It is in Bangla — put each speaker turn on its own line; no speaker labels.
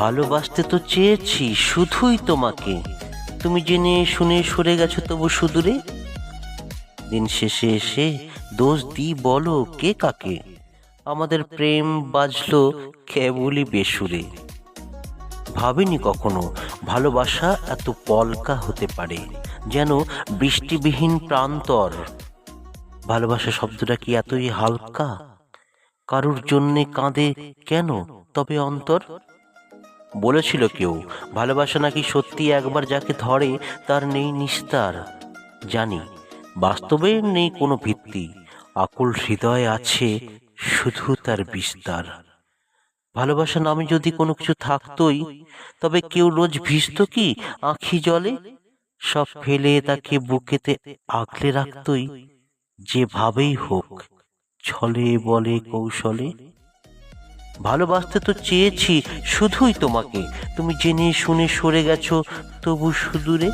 ভালোবাসতে তো চেয়েছি শুধুই তোমাকে, তুমি জেনে শুনে সরে গেছো তবু সুদূরে। দিন শেষে এসে দোষ দিই বলো কে কাকে, আমাদের প্রেম বাজলো কেবলই বেসুরে। ভাবিনি কখনো ভালোবাসা এত পলকা হতে পারে, যেন বৃষ্টিবিহীন প্রান্তর। ভালোবাসা শব্দটা কি এতই হালকা, কারুর জন্যে কাঁদে কেন তবে অন্তর? বলেছিল কেউ ভালোবাসা নাকি সত্যি একবার যাকে ধরে তার নেই নিস্তার। জানি বাস্তবে নেই কোনো ভিত্তি, আকুল হৃদয় আছে শুধু তার বিস্তার। ভালোবাসা নামে যদি কোনো কিছু থাকতোই, তবে কেউ রোজ ভিজত কি আঁখি জলে? সব ফেলে তাকে বুকেতে আগলে রাখতই, যেভাবেই হোক ছলে বলে কৌশলে। ভালোবাসতে তো চেয়েছি শুধুই তোমাকে, তুমি জেনে শুনে সরে গেছো তবু সুদূরে।